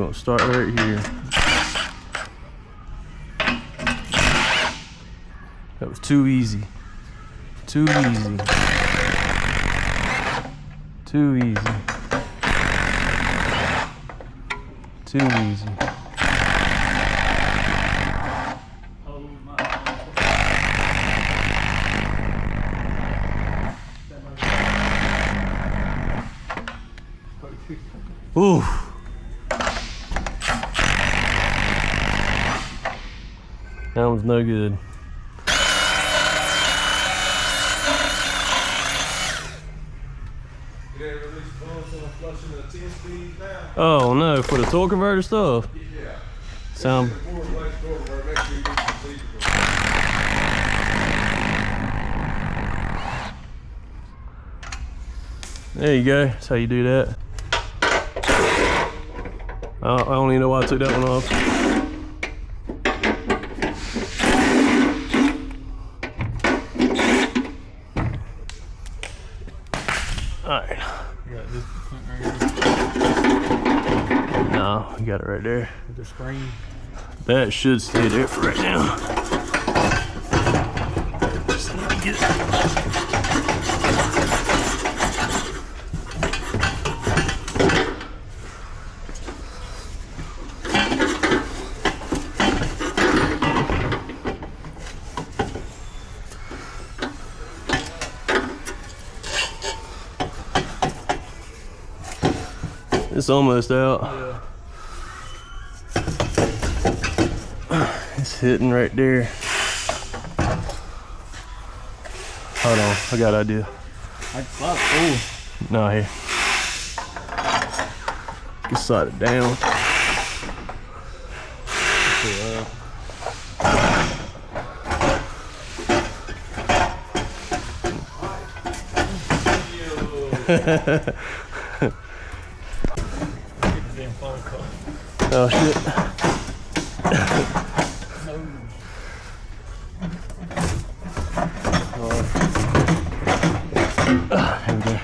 gonna start right here. That was too easy. Too easy. Too easy. Too easy. Ooh. That one's no good. Oh no, for the torque converter stuff? Yeah. Sound. There you go. That's how you do that. I don't even know why I took that one off. Alright. You got this right here? No, we got it right there. With the spring? That should stay there for right now. Just need to get it. It's almost out. Yeah. It's hitting right there. Hold on, I got an idea. No, here. Get slide it down. Oh shit. Here we go.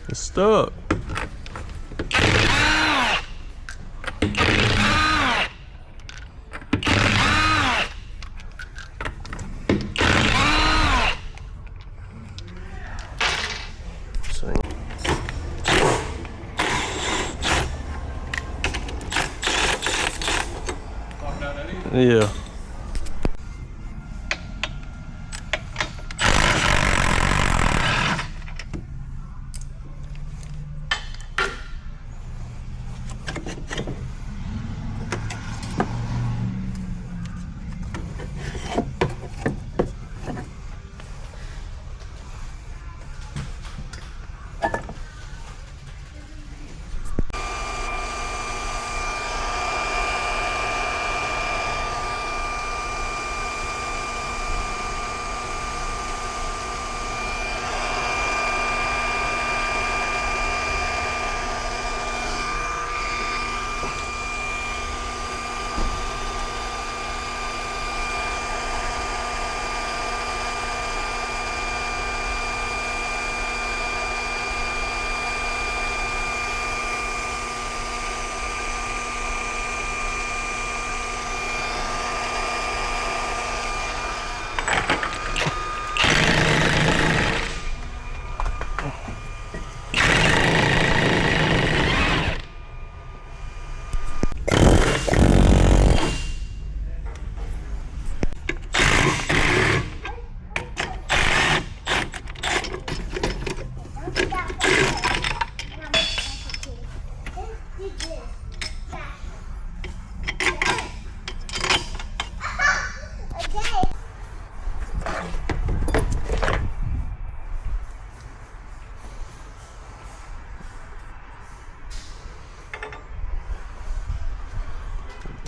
It's stuck. Yeah.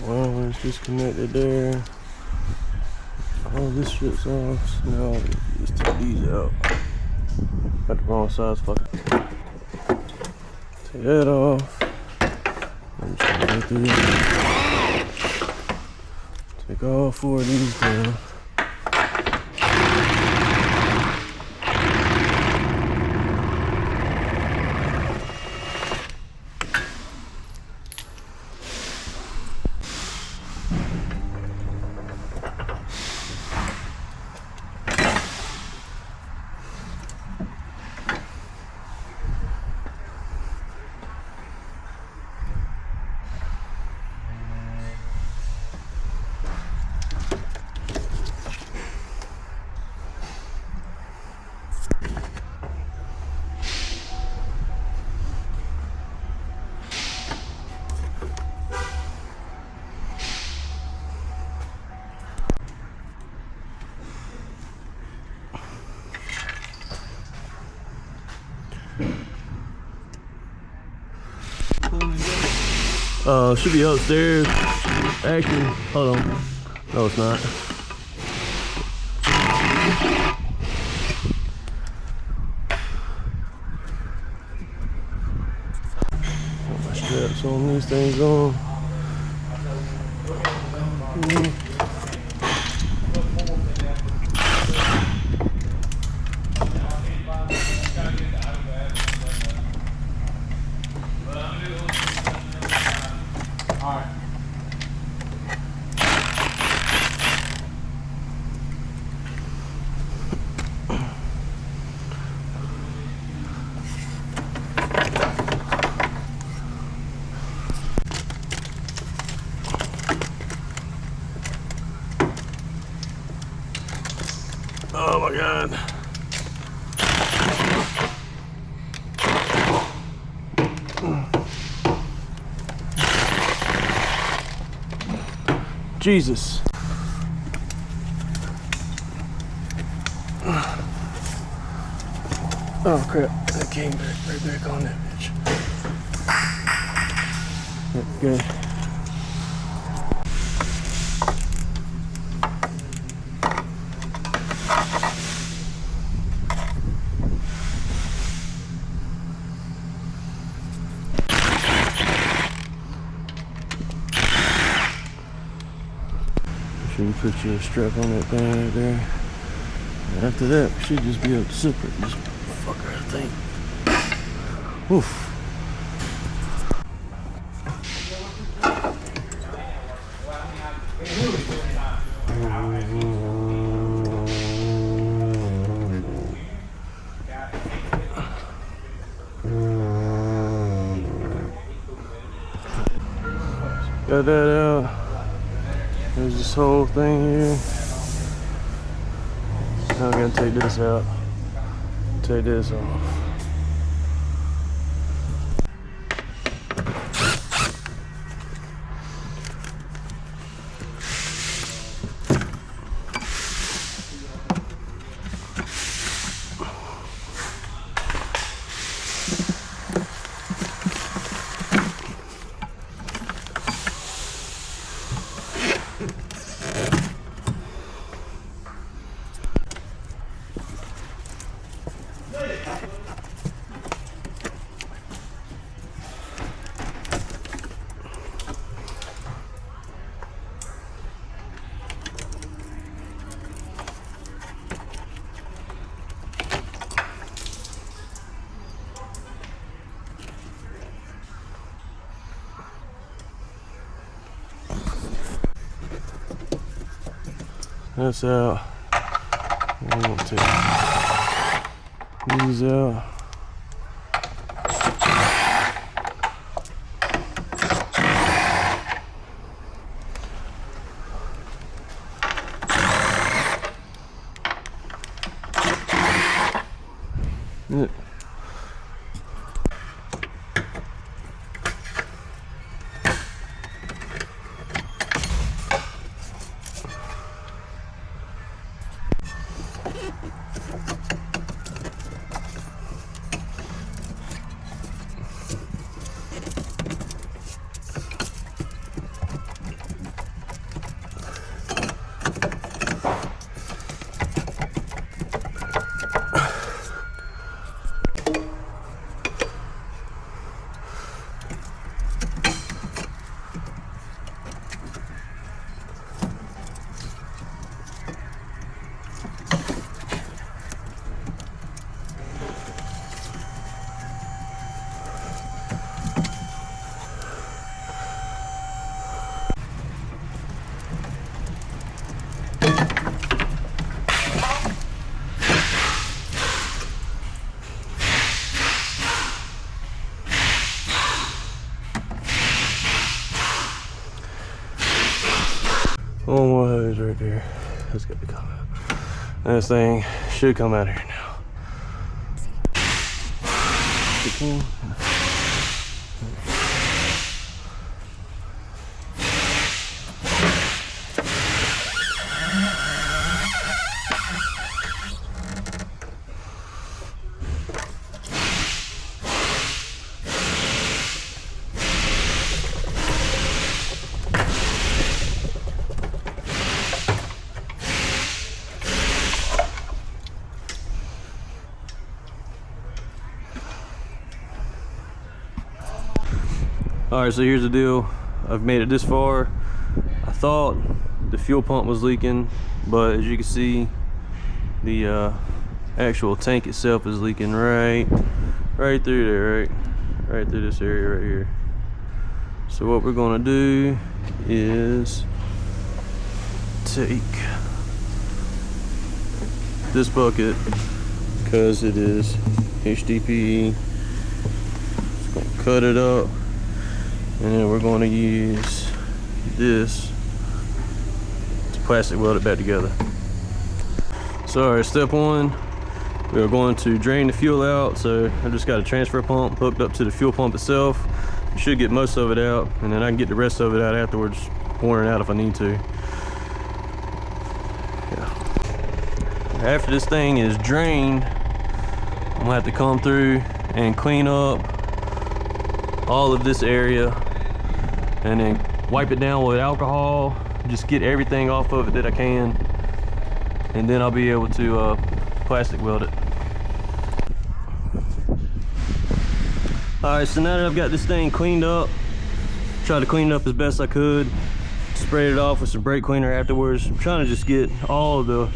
One is disconnected there. All this shit's off. So now just take these out. Got the wrong size fucking. Take that off. I'm just gonna go through this. Take all 4 of these down. Should be upstairs. Actually, hold on. No, it's not. Put my straps on, these things on. Oh my God. Jesus. Oh crap, that came right back on that bitch. Okay. Make sure you put your strap on that thing right there. And after that, we should just be able to separate this fucker, I think. Oof. Got that out. There's this whole thing here. Now I'm gonna take this out. Take this off. That's out. I'm gonna take these out. Yeah. One more hose right there. That's got to come out. This thing should come out here now. Alright, so here's the deal. I've made it this far. I thought the fuel pump was leaking, but as you can see, the actual tank itself is leaking right through there, right through this area right here. So what we're gonna do is take this bucket, because it is HDPE, just gonna cut it up. And then we're going to use this to plastic weld it back together. So alright, step one, we are going to drain the fuel out. So I just got a transfer pump hooked up to the fuel pump itself. I should get most of it out, and then I can get the rest of it out afterwards, pouring it out if I need to. Yeah. After this thing is drained, I'm gonna have to come through and clean up all of this area and then wipe it down with alcohol, just get everything off of it that I can, and then I'll be able to plastic weld it. Alright, so now that I've got this thing cleaned up, tried to clean it up as best I could, sprayed it off with some brake cleaner afterwards. I'm trying to just get all the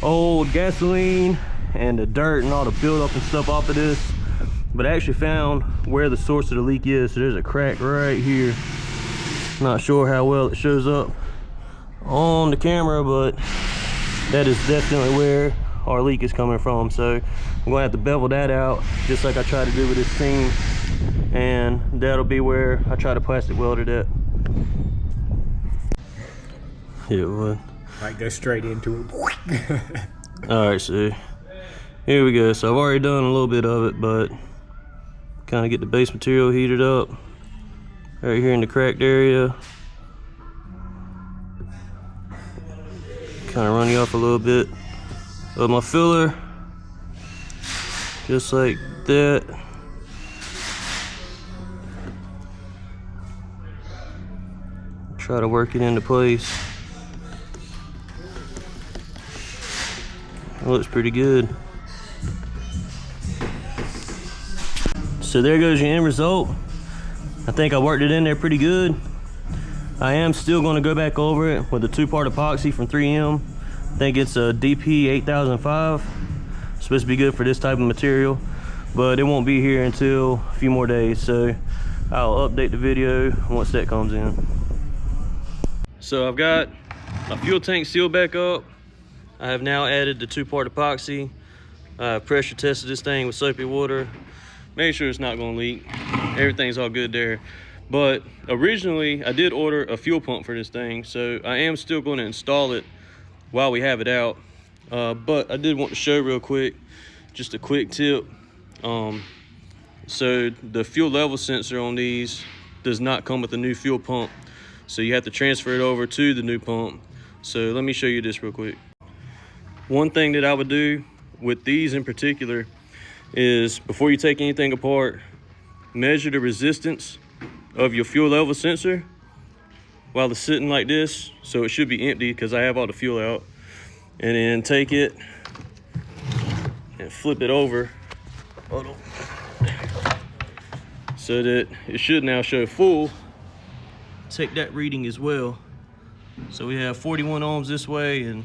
old gasoline and the dirt and all the buildup and stuff off of this. But I actually found where the source of the leak is. So there's a crack right here. Not sure how well it shows up on the camera, but that is definitely where our leak is coming from. So I'm gonna have to bevel that out, just like I tried to do with this seam, and that'll be where I try to plastic weld it at. Yeah, it would. Might go straight into it. All right, so here we go. So I've already done a little bit of it, but kind of get the base material heated up right here in the cracked area. Kind of run you off a little bit of my filler, just like that. Try to work it into place. It looks pretty good. So there goes your end result. I think I worked it in there pretty good. I am still going to go back over it with a 2-part epoxy from 3M. I think it's a DP 8005. It's supposed to be good for this type of material, but it won't be here until a few more days. So I'll update the video once that comes in. So I've got my fuel tank sealed back up. I have now added the 2-part epoxy. I pressure tested this thing with soapy water. Make sure it's not gonna leak. Everything's all good there. But originally I did order a fuel pump for this thing, so I am still gonna install it while we have it out. But I did want to show real quick, just a quick tip. So the fuel level sensor on these does not come with a new fuel pump. So you have to transfer it over to the new pump. So let me show you this real quick. One thing that I would do with these in particular is, before you take anything apart, measure the resistance of your fuel level sensor while it's sitting like this. So it should be empty because I have all the fuel out. And then take it and flip it over so that it should now show full. Take that reading as well. So we have 41 ohms this way and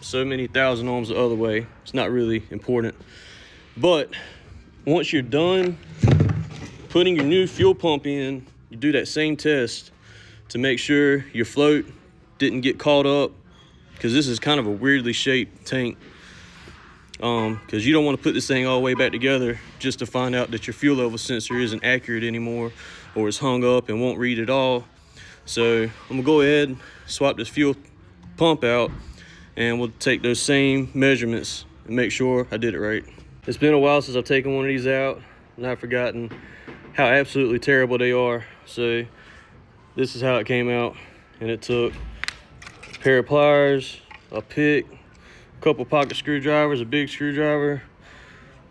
so many thousand ohms the other way. It's not really important. But once you're done putting your new fuel pump in, you do that same test to make sure your float didn't get caught up, because this is kind of a weirdly shaped tank. Because you don't want to put this thing all the way back together just to find out that your fuel level sensor isn't accurate anymore or is hung up and won't read at all. So I'm gonna go ahead, swap this fuel pump out, and we'll take those same measurements and make sure I did it right. It's been a while since I've taken one of these out, and I've forgotten how absolutely terrible they are. So this is how it came out, and it took a pair of pliers, a pick, a couple pocket screwdrivers, a big screwdriver.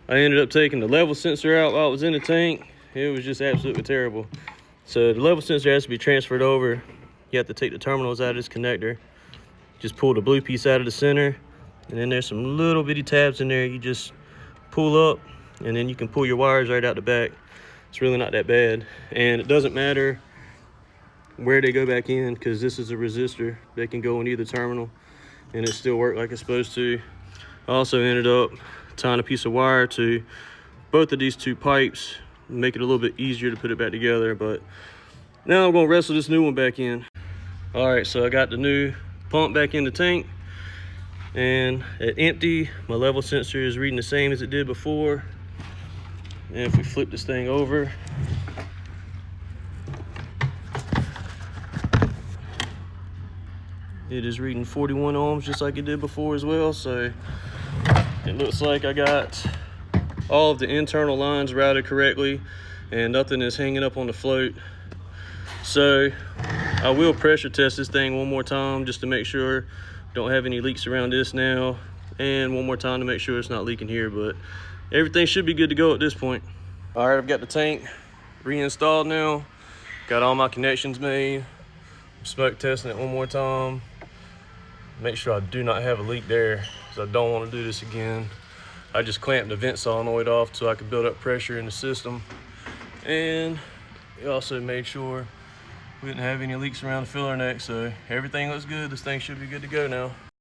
I ended up taking the level sensor out while it was in the tank. It was just absolutely terrible. So the level sensor has to be transferred over. You have to take the terminals out of this connector. Just pull the blue piece out of the center, and then there's some little bitty tabs in there. You just pull up, and then you can pull your wires right out the back. It's really not that bad, and it doesn't matter where they go back in, because this is a resistor. They can go in either terminal and it still work like it's supposed to. I also ended up tying a piece of wire to both of these two pipes, make it a little bit easier to put it back together. But now I'm gonna wrestle this new one back in. All right, so I got the new pump back in the tank, and at empty, my level sensor is reading the same as it did before. And if we flip this thing over, it is reading 41 ohms just like it did before as well. So it looks like I got all of the internal lines routed correctly and nothing is hanging up on the float. So I will pressure test this thing one more time just to make sure don't have any leaks around this now, and one more time to make sure it's not leaking here. But everything should be good to go at this point. All right, I've got the tank reinstalled now, got all my connections made. I'm smoke testing it one more time, make sure I do not have a leak there, because I don't want to do this again. I just clamped the vent solenoid off so I could build up pressure in the system, and we also made sure we didn't have any leaks around the filler neck. So everything looks good. This thing should be good to go now.